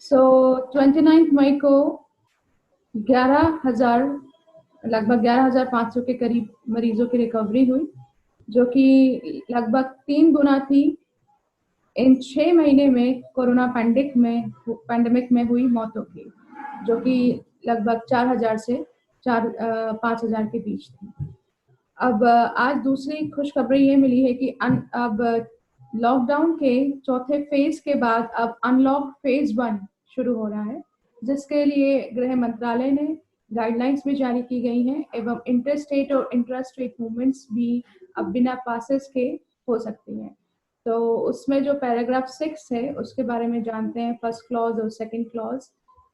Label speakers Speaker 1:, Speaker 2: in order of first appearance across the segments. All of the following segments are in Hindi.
Speaker 1: सो 29 मई को 11,000 लगभग 11,500 के करीब मरीजों की रिकवरी हुई, जो कि लगभग 3 गुना थी इन 6 महीने में कोरोना पैंडेमिक में हुई मौतों की, जो कि लगभग 4,000 से 5,000 के बीच थी। अब आज दूसरी खुशखबरी ये मिली है कि अब लॉकडाउन के चौथे फेज के बाद अब अनलॉक फेज 1 शुरू हो रहा है, जिसके लिए गृह मंत्रालय ने गाइडलाइंस भी जारी की गई हैं एवं इंटर स्टेट और इंट्रा स्टेट मूवमेंट्स भी अब बिना पासेस के हो सकती हैं। तो उसमें जो पैराग्राफ 6 है उसके बारे में जानते हैं, फर्स्ट क्लॉज और सेकंड क्लॉज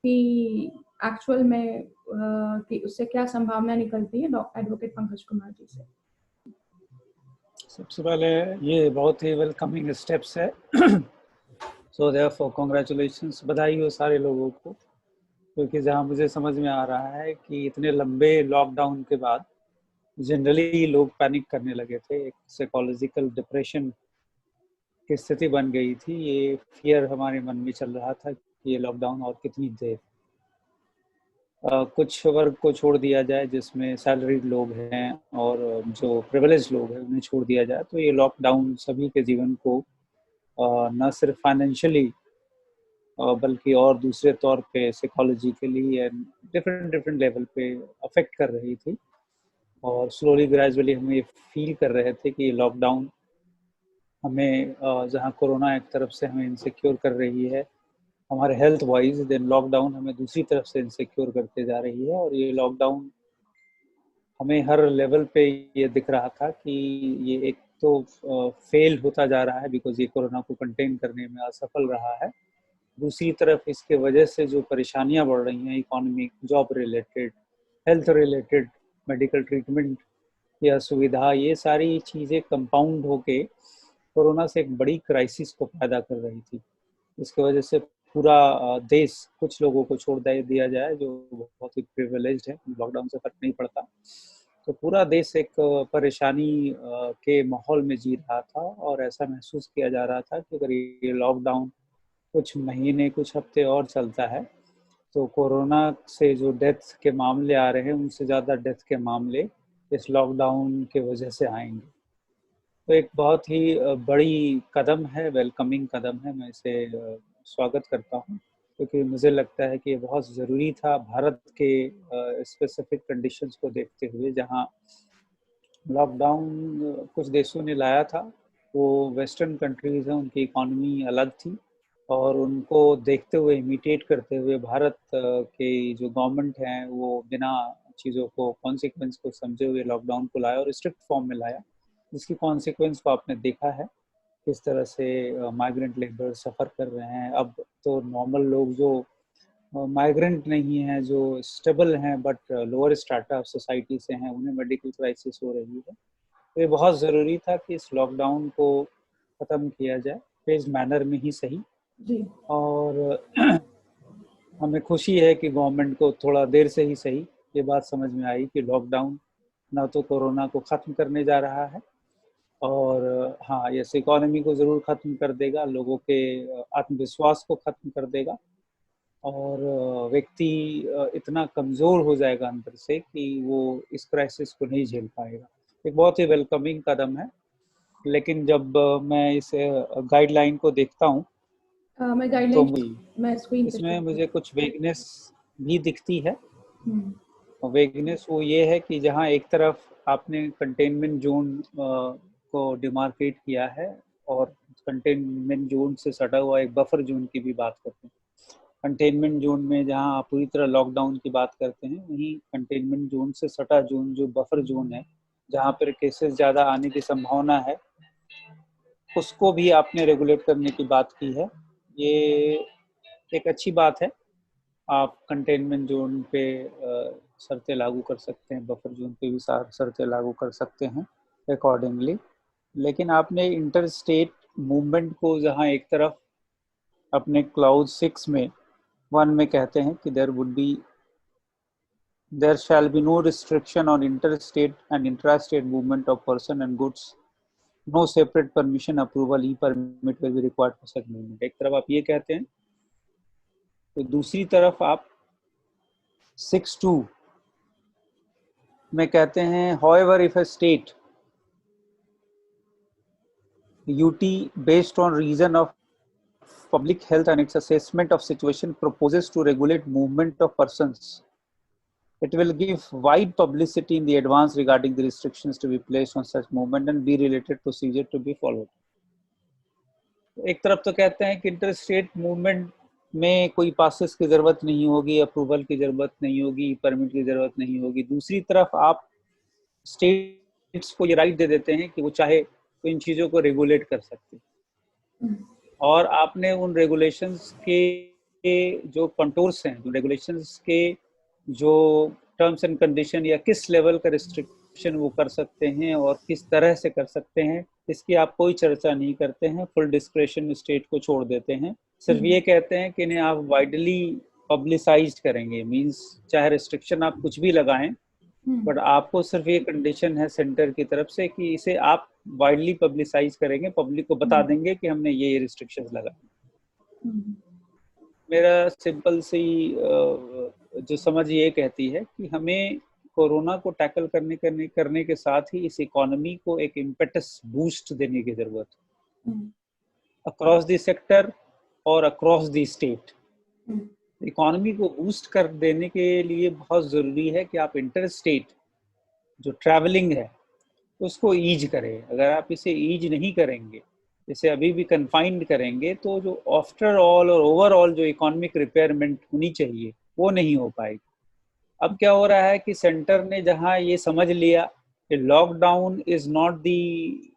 Speaker 1: कि एक्चुअल में कि उससे क्या संभावना निकलती है एडवोकेट पंकज कुमार जी से।
Speaker 2: सबसे पहले ये बहुत ही वेलकमिंग स्टेप्स है। सो देयरफॉर कांग्रेचुलेशंस, बधाई हो सारे लोगों को, क्योंकि जहाँ मुझे समझ में आ रहा है कि इतने लंबे लॉकडाउन के बाद जनरली लोग पैनिक करने लगे थे, एक साइकोलॉजिकल डिप्रेशन की स्थिति बन गई थी। ये फियर हमारे मन में चल रहा था कि ये लॉकडाउन और कितनी देर। कुछ वर्ग को छोड़ दिया जाए जिसमें सैलरीड लोग हैं और जो प्रिविलेज लोग हैं उन्हें छोड़ दिया जाए, तो ये लॉकडाउन सभी के जीवन को न सिर्फ फाइनेंशियली बल्कि और दूसरे तौर पे साइकोलॉजिकली एंड डिफरेंट लेवल पे अफेक्ट कर रही थी। और स्लोली ग्रेजुअली हम ये फील कर रहे थे कि लॉकडाउन हमें जहाँ कोरोना एक तरफ से हमें इनसिक्योर कर रही है हमारे हेल्थ वाइज, देन लॉकडाउन हमें दूसरी तरफ से इनसिक्योर करते जा रही है। और ये लॉकडाउन हमें हर लेवल पे ये दिख रहा था कि ये एक तो फेल होता जा रहा है बिकॉज ये कोरोना को कंटेन करने में असफल रहा है। दूसरी तरफ इसके वजह से जो परेशानियां बढ़ रही हैं, economic, job related, health related, medical treatment की असुविधा, ये सारी चीज़ें कंपाउंड होके कोरोना से एक बड़ी क्राइसिस को पैदा कर रही थी। इसकी वजह से पूरा देश, कुछ लोगों को छोड़ दिया जाए जो बहुत ही प्रिविलेज्ड है, लॉकडाउन से फर्क नहीं पड़ता, तो पूरा देश एक परेशानी के माहौल में जी रहा था। और ऐसा महसूस किया जा रहा था कि अगर ये लॉकडाउन कुछ महीने, कुछ हफ्ते और चलता है तो कोरोना से जो डेथ के मामले आ रहे हैं उनसे ज़्यादा डेथ के मामले इस लॉकडाउन के वजह से आएंगे। तो एक बहुत ही बड़ी कदम है, वेलकमिंग कदम है, मैं इसे स्वागत करता हूँ, क्योंकि मुझे लगता है कि ये बहुत ज़रूरी था भारत के स्पेसिफिक कंडीशंस को देखते हुए। जहाँ लॉकडाउन कुछ देशों ने लाया था, वो वेस्टर्न कंट्रीज़ हैं, उनकी इकॉनमी अलग थी और उनको देखते हुए, इमिटेट करते हुए भारत के जो गवर्नमेंट हैं वो बिना चीज़ों को, कॉन्सिक्वेंस को समझे हुए लॉकडाउन को लाया और स्ट्रिक्ट फॉर्म में लाया, जिसकी कॉन्सिक्वेंस को आपने देखा है किस तरह से माइग्रेंट लेबर सफ़र कर रहे हैं। अब तो नॉर्मल लोग जो माइग्रेंट नहीं हैं, जो स्टेबल हैं but lower strata of society से हैं, उन्हें मेडिकल क्राइसिस हो रही है। तो ये बहुत ज़रूरी था कि इस लॉकडाउन को ख़त्म किया जाए, फेज मैनर में ही सही
Speaker 1: जी।
Speaker 2: और हमें खुशी है कि गवर्नमेंट को थोड़ा देर से ही सही ये बात समझ में आई कि लॉकडाउन ना तो कोरोना को ख़त्म करने जा रहा है और हाँ, ये इकोनॉमी को ज़रूर ख़त्म कर देगा, लोगों के आत्मविश्वास को ख़त्म कर देगा और व्यक्ति इतना कमज़ोर हो जाएगा अंदर से कि वो इस क्राइसिस को नहीं झेल पाएगा। एक बहुत ही वेलकमिंग कदम है। लेकिन जब मैं इस गाइडलाइन को देखता हूँ
Speaker 1: मैं
Speaker 2: तो
Speaker 1: गाइडलाइन मैं स्क्रीन पे
Speaker 2: इसमें मुझे कुछ वेगनेस भी दिखती है।
Speaker 1: हम्म,
Speaker 2: और वेगनेस वो ये है कि जहाँ एक तरफ आपने कंटेनमेंट जोन को डिमार्केट किया है और कंटेनमेंट जोन से सटा हुआ एक बफर जोन की भी बात करते हैं। कंटेनमेंट जोन में जहाँ आप पूरी तरह लॉकडाउन की बात करते हैं, वहीं कंटेनमेंट जोन से सटा जोन जो बफर जोन है, जहाँ पर केसेस ज़्यादा आने की संभावना है, उसको भी आपने रेगुलेट करने की बात की है। ये एक अच्छी बात है। आप कंटेनमेंट जोन पे शर्तें लागू कर सकते हैं, बफर जोन पे भी शर्तें लागू कर सकते हैं अकॉर्डिंगली। लेकिन आपने इंटर स्टेट मूवमेंट को जहां एक तरफ अपने क्लाउज 6 में 1 में कहते हैं कि there shall be no restriction on interstate and intrastate movement of person and goods, no separate permission approval, e permit will be required for such movement। एक तरफ आप ये कहते हैं तो दूसरी तरफ आप 6.2 में कहते हैं, however if a state UT based on reason of public health and its assessment of situation proposes to regulate movement of persons, it will give wide publicity in the advance regarding the restrictions to be placed on such movement and be related procedure to be followed. एक तरफ तो कहते हैं कि इंटर स्टेट मूवमेंट में कोई पासेस की जरूरत नहीं होगी, अप्रूवल की जरूरत नहीं होगी, परमिट की जरूरत नहीं होगी। दूसरी तरफ आप स्टेट्स को ये राइट दे देते हैं कि वो चाहे तो इन चीज़ों को रेगुलेट कर सकते हैं। और आपने उन रेगुलेशंस के जो कंटोर्स हैं, जो रेगुलेशंस के जो टर्म्स एंड कंडीशन या किस लेवल का रिस्ट्रिक्शन वो कर सकते हैं और किस तरह से कर सकते हैं, इसकी आप कोई चर्चा नहीं करते हैं, फुल डिस्क्रेशन स्टेट को छोड़ देते हैं। सिर्फ ये कहते हैं कि इन्हें आप वाइडली पब्लिसाइज्ड करेंगे, मींस चाहे रिस्ट्रिक्शन आप कुछ भी लगाएं, बट आपको सिर्फ ये कंडीशन है सेंटर की तरफ से कि इसे आप वाइडली पब्लिसाइज करेंगे, पब्लिक को बता देंगे कि हमने ये रिस्ट्रिक्शंस लगाए। मेरा सिंपल सी जो समझ ये कहती है कि हमें कोरोना को टैकल करने के साथ ही इस इकोनॉमी को एक इम्पेटस बूस्ट देने की जरूरत है अक्रॉस द सेक्टर और अक्रॉस द स्टेट। इकोनॉमी को बूस्ट कर देने के लिए बहुत ज़रूरी है कि आप इंटर स्टेट जो ट्रैवलिंग है उसको ईज करें। अगर आप इसे ईज नहीं करेंगे, इसे अभी भी कन्फाइंड करेंगे, तो जो आफ्टर ऑल और ओवरऑल जो इकोनॉमिक रिपेयरमेंट होनी चाहिए वो नहीं हो पाएगी। अब क्या हो रहा है कि सेंटर ने जहां ये समझ लिया कि lockdown is not the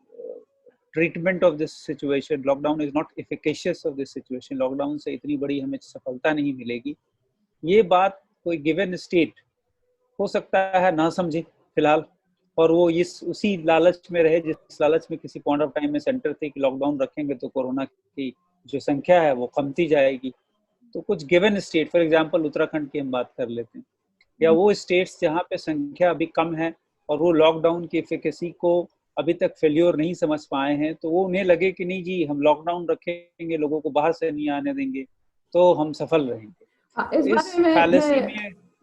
Speaker 2: treatment of this situation, lockdown is not efficacious of this situation, lockdown से इतनी बड़ी हमें सफलता नहीं मिलेगी, ये बात कोई गिवन स्टेट हो सकता है ना समझे फिलहाल, और वो उसी लालच में रहे जिस लालच में किसी पॉइंट ऑफ टाइम में सेंटर थे कि लॉकडाउन रखेंगे तो कोरोना की जो संख्या है वो कमती जाएगी। तो कुछ given state, for example Uttarakhand की हम बात कर लेते हैं, या वो स्टेट्स जहाँ पे संख्या अभी कम है और वो लॉकडाउन की एफिकेसी को अभी तक फेल्योर नहीं समझ पाए हैं, तो वो उन्हें लगे कि नहीं जी हम लॉकडाउन रखेंगे, लोगों को बाहर से नहीं आने देंगे तो हम सफल रहेंगे।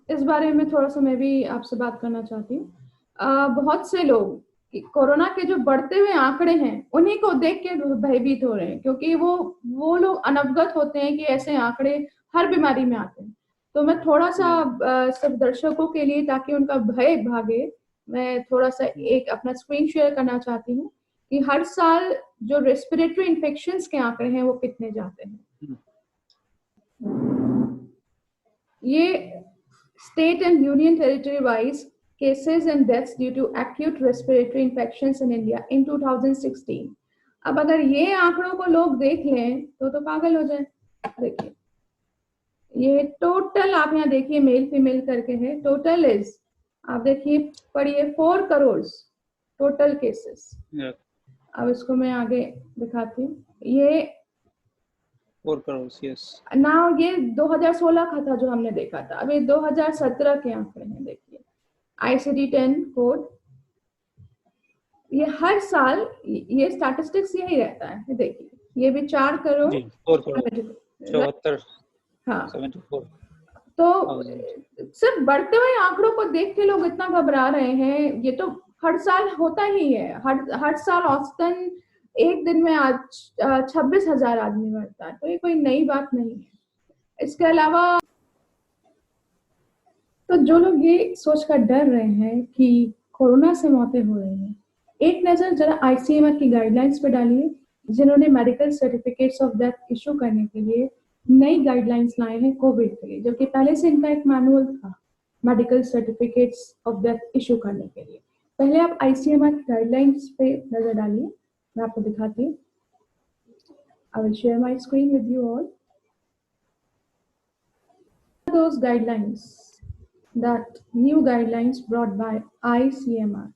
Speaker 1: इस बारे में थोड़ा सा मैं भी आपसे बात करना चाहती हूँ। बहुत से लोग कोरोना के जो बढ़ते हुए आंकड़े हैं उन्हीं को देख के भयभीत हो रहे हैं, क्योंकि वो लोग अनवगत होते हैं कि ऐसे आंकड़े हर बीमारी में आते हैं। तो मैं थोड़ा सा सब दर्शकों के लिए, ताकि उनका भय भागे, मैं थोड़ा सा एक अपना स्क्रीन शेयर करना चाहती हूँ कि हर साल जो रेस्पिरेटरी इन्फेक्शंस के आंकड़े हैं वो कितने जाते हैं। ये state and union territory wise cases and deaths due to acute respiratory infections in India in 2016। अब अगर ये आंकड़ों को लोग देख लें तो पागल हो जाए। देखिए ये टोटल, आप यहाँ देखिए मेल फीमेल करके है, टोटल इज, आप देखिए पढ़िए 4 करोड़ टोटल केसेस। अब इसको मैं आगे दिखाती हूँ। ये
Speaker 2: 4 करोड़, यस।
Speaker 1: ना ये 2016 का था जो हमने देखा था, अब ये 2017 के आंकड़े हैं। देखिए ICD-10 कोड, ये हर साल ये स्टैटिस्टिक्स यही रहता है। देखिए ये भी 4 करोड़
Speaker 2: 74,
Speaker 1: हाँ
Speaker 2: 74।
Speaker 1: तो सिर्फ बढ़ते हुए आंकड़ों को देख के लोग इतना घबरा रहे हैं। ये तो हर साल होता ही है, हर साल औसतन एक दिन में आज 26,000 आदमी मरता है, तो ये कोई नई बात नहीं है। इसके अलावा तो जो लोग ये सोचकर डर रहे हैं कि कोरोना से मौतें हो रही हैं, एक नजर जरा ICMR की गाइडलाइंस पे डालिए, जिन्होंने medical certificates of death issue करने के लिए नई गाइडलाइंस लाए हैं कोविड के लिए, जबकि पहले से इनका एक मैनुअल था medical certificates of death issue करने के लिए। पहले आप ICMR की गाइडलाइंस पे नजर डालिए, मैं आपको दिखाती हूँ। I will share my screen with you all. Those guidelines, that new guidelines brought by ICMR.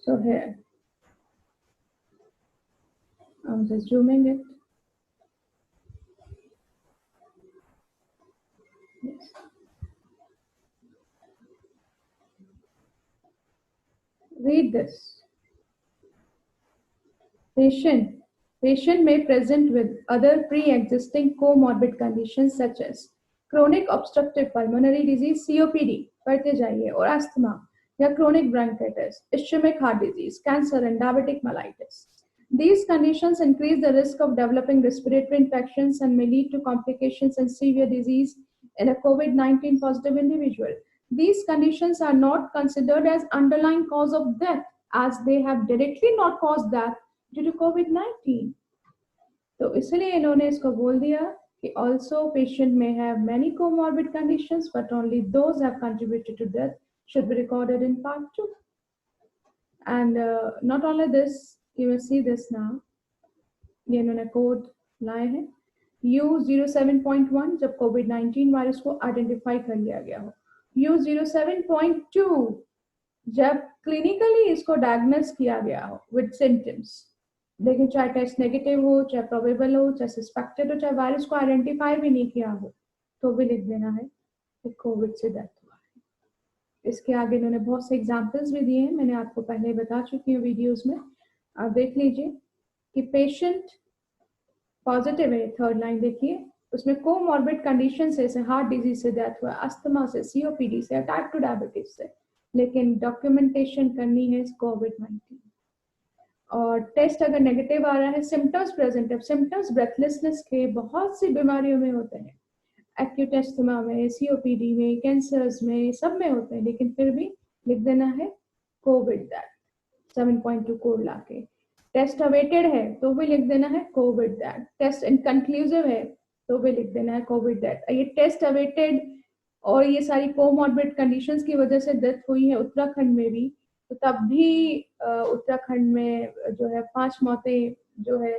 Speaker 1: So here, I'm just zooming it. Yes. Read this. patient may present with other pre-existing comorbid conditions such as chronic obstructive pulmonary disease COPD पढ़ते जाइए और अस्थमा या chronic bronchitis, ischemic heart disease, cancer and diabetic mellitus. These conditions increase the risk of developing respiratory infections and may lead to complications and severe disease in a COVID-19 positive individual. These conditions are not considered as underlying cause of death as they have directly not caused death due to COVID-19. तो इसलिए इन्होंने इसको बोल दिया कि also patient may have many comorbid conditions but only those have contributed to death should be recorded in part 2. And not only this, you will see this now. ये इन्होंने कोड लाए हैं U07.1 जब कोविड-19 वायरस को आइडेंटिफाई कर लिया गया हो, U07.2 जब क्लिनिकली इसको डायग्नोस किया गया हो विद सिम्टम्स, लेकिन चाहे टेस्ट नेगेटिव हो, चाहे प्रोबेबल हो, चाहे सस्पेक्टेड हो, चाहे वायरस को आइडेंटिफाई भी नहीं किया हो, तो भी लिख देना है कि कोविड से डेथ हुआ है। इसके आगे इन्होंने बहुत से एग्जांपल्स भी दिए हैं, मैंने आपको पहले बता चुकी हूँ वीडियोस में, आप देख लीजिए कि पेशेंट पॉजिटिव है, थर्ड लाइन देखिए, उसमें कोमॉर्बिड कंडीशन से हार्ट डिजीज से डेथ हुआ, अस्थमा से, सीओपीडी से, टाइप 2 डायबिटीज से, लेकिन डॉक्यूमेंटेशन करनी है कोविड-19 और टेस्ट अगर नेगेटिव आ रहा है, सिम्टम्स प्रेजेंट है, सिम्टम्स ब्रेथलेसनेस के बहुत सी बीमारियों में होते हैं, एक्यूट अस्थमा में, सीओपीडी में, कैंसर्स में, सब में होते हैं, लेकिन फिर भी लिख देना है कोविड डेथ 7.2 कोड लाके। टेस्ट अवेटेड है तो भी लिख देना है कोविड डेथ, टेस्ट इनकंक्लूसिव है तो भी लिख देना है कोविड डेथ। ये टेस्ट अवेटेड और ये सारी कोमॉर्बिड कंडीशंस की वजह से डेथ हुई है उत्तराखंड में भी, तो तब भी उत्तराखंड में जो है 5 मौतें जो है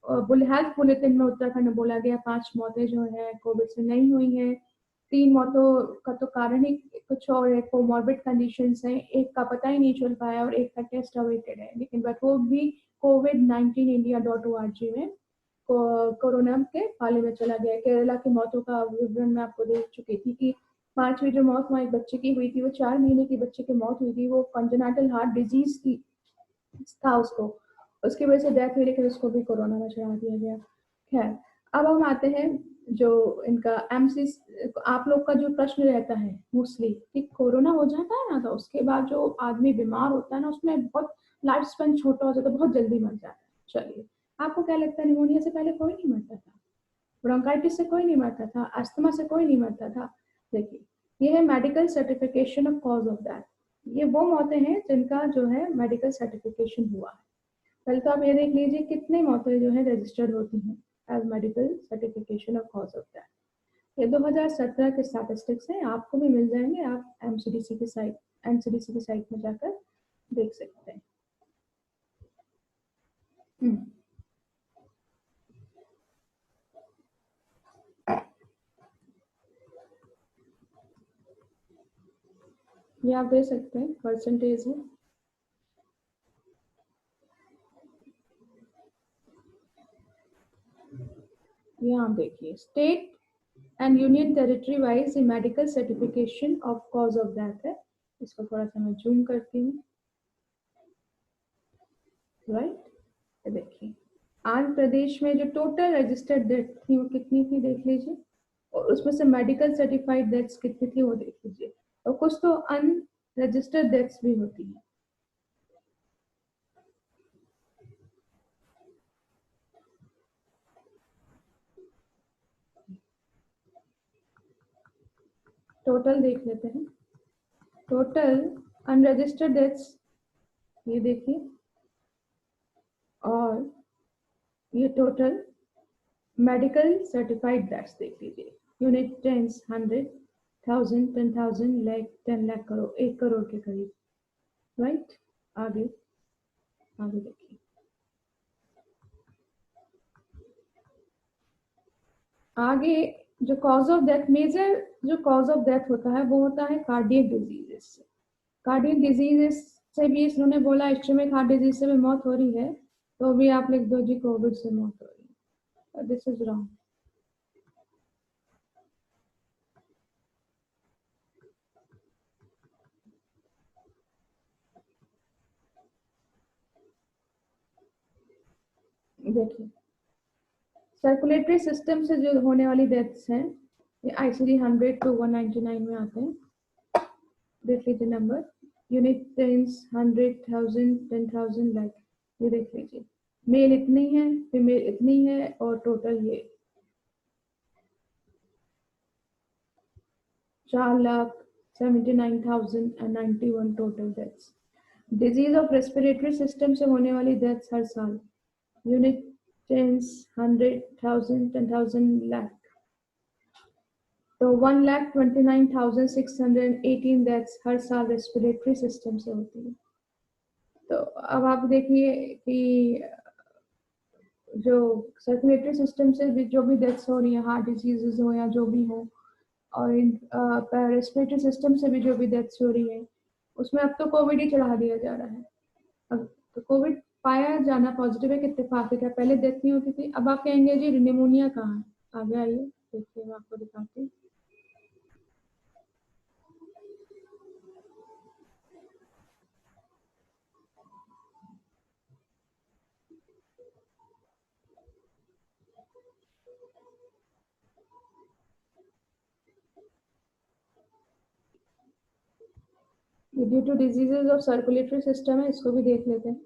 Speaker 1: हेल्थ बुलेटिन में उत्तराखंड में बोला गया 5 मौतें जो है कोविड से नहीं हुई हैं। 3 मौतों का तो कारण ही कुछ और है, कोमॉर्बिड कंडीशंस हैं, एक का पता ही नहीं चल पाया और एक का टेस्ट अवेटेड है, लेकिन बट वो भी covid19india.org में कोरोना के पाले में चला गया। केरला की मौतों का विवरण मैं आपको दे चुकी थी कि 5वीं जो मौत वहाँ एक बच्चे की हुई थी, वो 4 महीने की बच्चे की मौत हुई थी, वो कंजेनाइटल हार्ट डिजीज की था उसको, उसकी वजह से डेथ हुई, लेकिन उसको भी कोरोना में चढ़ा दिया गया। खैर, अब हम आते हैं जो इनका एमसी, आप लोग का जो प्रश्न रहता है मोस्टली कि कोरोना हो जाता है ना तो उसके बाद जो आदमी बीमार होता है ना उसमें बहुत लाइफ स्पेन छोटा हो जाता है, बहुत जल्दी मर जाता है। चलिए, आपको क्या लगता है निमोनिया से पहले कोई नहीं मरता था, ब्रोंकाइटिस से कोई नहीं मरता था, अस्थमा से कोई नहीं मरता था? देखिए, ये है medical certification of cause of death. ये वो मौतें हैं जिनका जो है मेडिकल सर्टिफिकेशन हुआ है। पहले तो आप ये देख लीजिए कितनी मौतें जो है रजिस्टर्ड होती हैं as medical certification of cause of death. ये 2017 के स्टैटिस्टिक्स हैं, आपको भी मिल जाएंगे, आप एमसीडीसी की साइट में जाकर देख सकते हैं। ये आप देख सकते हैं परसेंटेज है। यहाँ देखिए state and union territory wise ये medical certification of cause of death है। इसको थोड़ा सा मैं जूम करती हूँ, राइट। देखिए आंध्र प्रदेश में जो टोटल रजिस्टर्ड डेथ थी वो कितनी थी देख लीजिए, और उसमें से मेडिकल सर्टिफाइड डेथ्स कितनी थी वो देख लीजिए, और कुछ तो अनरजिस्टर्ड डेथ्स भी होती हैं। टोटल देख लेते हैं, टोटल अनरजिस्टर्ड डेथ्स ये देखिए, और ये टोटल मेडिकल सर्टिफाइड डेथ्स देख लीजिए, यूनिट, टेंस, 100, 1000, 10,000, लाख, 10 लाख, करोड़, 1 करोड़ के करीब, राइट। आगे आगे देखिए, आगे जो कॉज ऑफ डेथ, मेजर जो कॉज ऑफ डेथ होता है वो होता है कार्डियक डिजीजेस से। कार्डियक डिजीजेस से भी इन्होंने बोला इस्केमिक हार्ट डिजीज से भी मौत हो रही है, तो भी आप लिख दो जी कोविड से मौत हो रही है, दिस इज रॉन्ग। देखिए सर्कुलेटरी सिस्टम से जो होने वाली डेथ्स हैं ये ICD 100 to 199 में आते हैं। देख लीजिए नंबर, यूनिट, टेंस, 100,000, 10,000, लाख। ये देख लीजिए, मेल इतनी है, फीमेल इतनी है, और टोटल ये 4,79,091 total deaths. Disease of respiratory system से होने वाली डेथ्स हर साल, यूनिट, टेंस, 100,000, 10,000, लाख। तो 1,29,618 डेथ्स हर साल रेस्पिरेटरी सिस्टम से होती है। तो अब आप देखिए कि जो सर्कुलेटरी सिस्टम से भी जो भी डेथ्स हो रही है, हार्ट डिजीजेज हो या जो भी हो, और रेस्पिरेटरी सिस्टम से भी जो भी डेथ्स हो रही है, उसमें अब तो कोविड ही चढ़ा दिया जा रहा है। अब तो कोविड पाया जाना पॉजिटिव एक इत्तेफाक है, पहले डेथ नहीं होती थी। अब आप कहेंगे जी निमोनिया कहाँ है, आगे आइए देखिए, मैं आपको दिखाती हूँ। ये due to diseases of circulatory system है, इसको भी देख लेते हैं।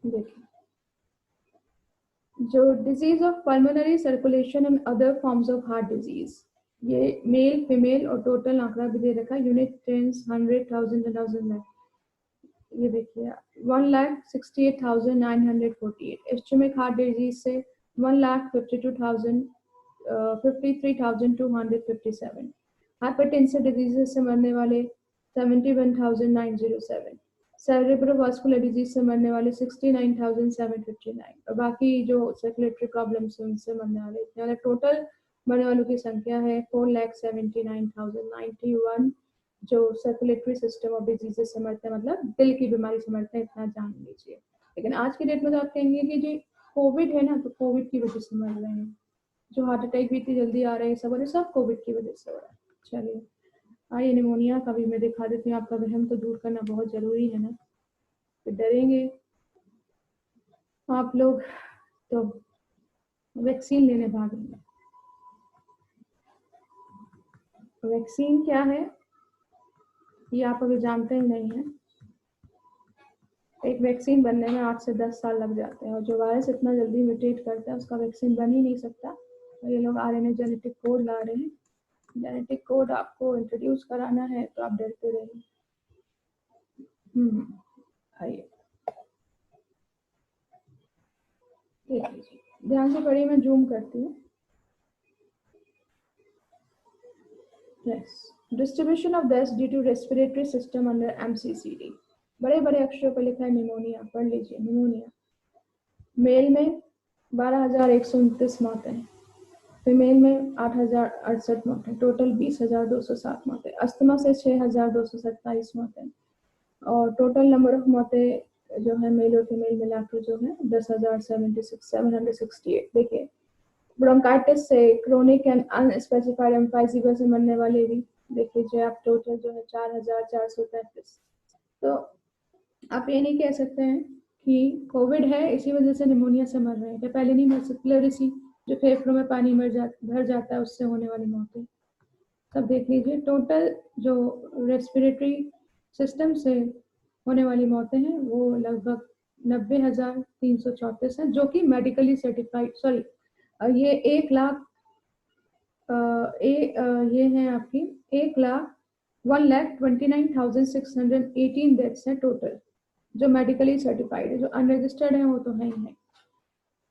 Speaker 1: देखिए जो disease of pulmonary circulation and other forms of heart disease, ये मेल, फीमेल और टोटल आंकड़ा भी दे रखा है, यूनिट, टेंस, 100,000, 10,000, लाख। ये देखिए 1,68,948 इस्चुमिक हार्ट डिजीज से 1,52,53,257 हाइपरटेंसिव डिजीज से मरने वाले 71,907 सेरेब्रोवास्कुलर डिजीज से मरने वाले 69,759 और बाकी जो सर्कुलेटरी प्रॉब्लम्स उनसे मरने वाले इतने वाले टोटल मरने वालों की संख्या है 4,79,091 जो सर्कुलेटरी सिस्टम और डिजीजेस से मरते हैं, मतलब दिल की बीमारी से मरते हैं, इतना जान लीजिए। लेकिन आज की डेट में तो आप कहेंगे कि जी कोविड है ना, तो कोविड की वजह से मर रहे हैं, जो हार्ट अटैक भी इतनी जल्दी आ रहे हैं सब, और सब कोविड की वजह से हो रहा है। चलिए आइए निमोनिया का भी मैं दिखा देती हूँ, आपका वहम तो दूर करना बहुत जरूरी है ना, फिर डरेंगे आप लोग तो वैक्सीन लेने भागेंगे। वैक्सीन क्या है ये आप अभी जानते ही नहीं है। एक वैक्सीन बनने में 8 से 10 साल लग जाते हैं, और जो वायरस इतना जल्दी म्यूटेट करता है उसका वैक्सीन बन ही नहीं सकता। और ये लोग RNA जेनेटिक कोड ला रहे हैं, जेनेटिक कोड आपको इंट्रोड्यूस कराना है तो आप डरते रहिए। आइए देख लीजिए, ध्यान से पढ़िए, मैं जूम करती हूँ। Yes, distribution of deaths due to respiratory system under MCCD, बड़े बड़े अक्षरों पर लिखा है निमोनिया, पढ़ लीजिए निमोनिया। मेल में 12,129 मौतें, फीमेल में 8,068 मौतें, टोटल 20,207 मौतें। अस्थमा से 6,227 मौतें, और टोटल नंबर ऑफ मौतें जो है मेल और फीमेल मिलाकर जो है 10,768। देखिए ब्रोंकाइटिस से, क्रोनिक एंड अनस्पेसिफाइड एम्फाइसीमा से मरने वाले भी देख लीजिए आप, टोटल जो है 4,433। तो आप ये नहीं कह सकते हैं कि कोविड है इसी वजह से निमोनिया से मर रहे हैं, क्या पहले नहीं मर सकते? प्लेरिसी जो फेफड़ों में पानी भर जाता है उससे होने वाली मौतें, तब देख लीजिए टोटल जो रेस्पिरेटरी सिस्टम से होने वाली मौतें हैं वो लगभग 90,334 हैं, जो कि मेडिकली सर्टिफाइड, सॉरी ये 1,00,000 ये है आपकी 1,29,618 डेथ्स हैं टोटल, जो मेडिकली सर्टिफाइड है, जो अनरजिस्टर्ड है वो तो है ही है।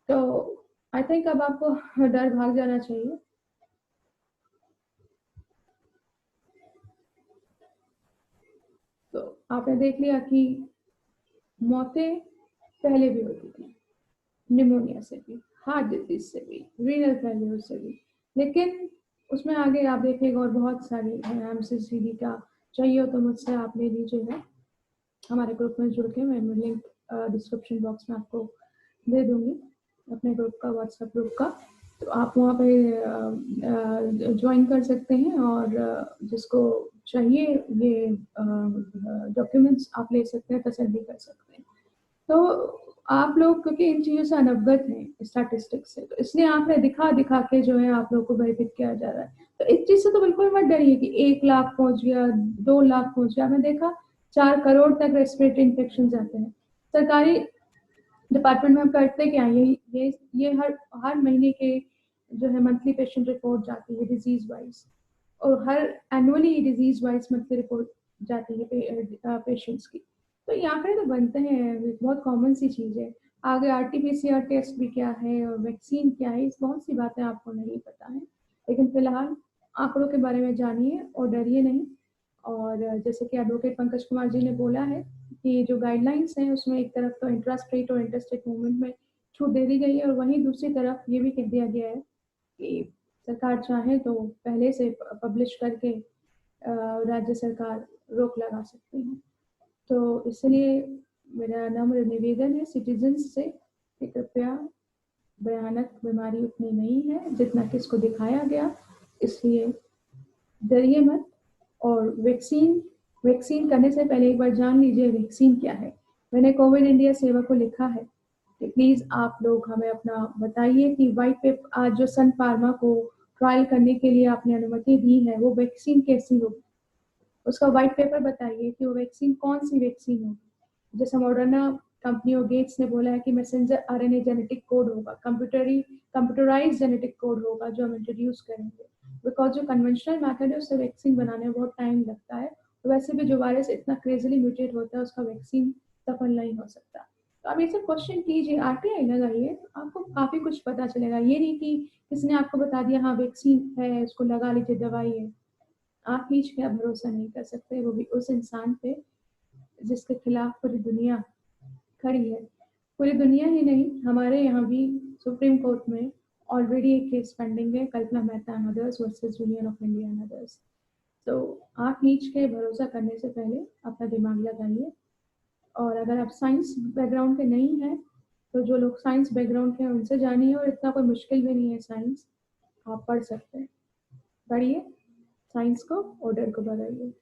Speaker 1: तो आई थिंक अब आपको डर भाग जाना चाहिए। तो आपने देख लिया कि मौतें पहले भी होती थी, निमोनिया से भी, हार्ट डिजीज से भी, रीनल फेलियर से भी, लेकिन उसमें आगे आप देखेंगे और बहुत सारी MCCD का चाहिए तो मुझसे आप ले लीजिएगा, हमारे ग्रुप में जुड़ के। मैं लिंक डिस्क्रिप्शन बॉक्स में आपको दे दूंगी अपने ग्रुप का, व्हाट्सएप ग्रुप का। तो आप वहाँ पे ज्वाइन कर सकते हैं और जिसको चाहिए ये डॉक्यूमेंट्स आप ले सकते हैं, तसल्ली कर सकते हैं। तो आप लोग क्योंकि इन चीज़ों से अनवगत हैं स्टैटिस्टिक्स से, तो इसलिए आंकड़े दिखा दिखा के जो है आप लोगों को भयभीत किया जा रहा है। तो इस चीज़ से तो बिल्कुल मत डरिए कि 1 लाख पहुंच गया, 2 लाख पहुंच गया। मैंने देखा 4 करोड़ तक रेस्पिरेटरी इन्फेक्शन जाते हैं। सरकारी डिपार्टमेंट में हम करते क्या है, ये हर महीने के जो है मंथली पेशेंट रिपोर्ट जाती है डिजीज वाइज, और हर annually disease wise monthly report जाती है पेशेंट्स की। तो यहाँ पे तो बनते हैं, बहुत कॉमन सी चीज़ है। आगे आरटीपीसीआर टेस्ट भी क्या है और वैक्सीन क्या है, इस बहुत सी बातें आपको नहीं पता है, लेकिन फिलहाल आंकड़ों के बारे में जानिए और डरिए नहीं। और जैसे कि एडवोकेट पंकज कुमार जी ने बोला है कि जो गाइडलाइंस हैं उसमें एक तरफ तो इंट्रास्टेट और इंटरस्टेट मूवमेंट में छूट दे दी गई है, और वहीं दूसरी तरफ ये भी कह दिया गया है कि सरकार चाहे तो पहले से पब्लिश करके राज्य सरकार रोक लगा सकती है। तो इसलिए मेरा नम्र निवेदन है सिटीजन्स से कि कृपया भयानक बीमारी उतनी नहीं है जितना कि इसको दिखाया गया, इसलिए डरिए मत। और वैक्सीन करने से पहले एक बार जान लीजिए वैक्सीन क्या है। मैंने कोविड इंडिया सेवा को लिखा है कि प्लीज़ आप लोग हमें अपना बताइए कि व्हाइट पेपर आज जो सन फार्मा को ट्रायल करने के लिए आपने अनुमति दी है वो वैक्सीन कैसी होगी, उसका व्हाइट पेपर बताइए कि वो वैक्सीन कौन सी वैक्सीन होगी। जैसे मॉडर्ना कंपनी और गेट्स ने बोला है कि मैसेंजर आरएनए जेनेटिक कोड होगा, कंप्यूटराइज जेनेटिक कोड होगा जो हम इंट्रोड्यूस करेंगे, बिकॉज जो कन्वेंशनल मेथड है उससे वैक्सीन बनाने में बहुत टाइम लगता है। तो वैसे भी जो वायरस इतना क्रेजिली म्यूटेट होता है उसका वैक्सीन सफल नहीं हो सकता। तो आप ये सब क्वेश्चन कीजिए, आरटीआई लगाइए, तो आपको काफी कुछ पता चलेगा। ये नहीं कि किसने आपको बता दिया हाँ वैक्सीन है उसको लगा लीजिए, दवाई है। आप नीच का भरोसा नहीं कर सकते, वो भी उस इंसान पे जिसके खिलाफ पूरी दुनिया खड़ी है। पूरी दुनिया ही नहीं, हमारे यहाँ भी सुप्रीम कोर्ट में ऑलरेडी एक केस पेंडिंग है, Kalpana Mehta and others versus union of India and others. तो आप नीच के भरोसा करने से पहले अपना दिमाग लगाइए। और अगर आप साइंस बैकग्राउंड के नहीं हैं तो जो लोग साइंस बैकग्राउंड के हैं उनसे जानिए, और इतना कोई मुश्किल भी नहीं है साइंस, आप पढ़ सकते हैं। पढ़िए साइंस को और डर को भगाइए।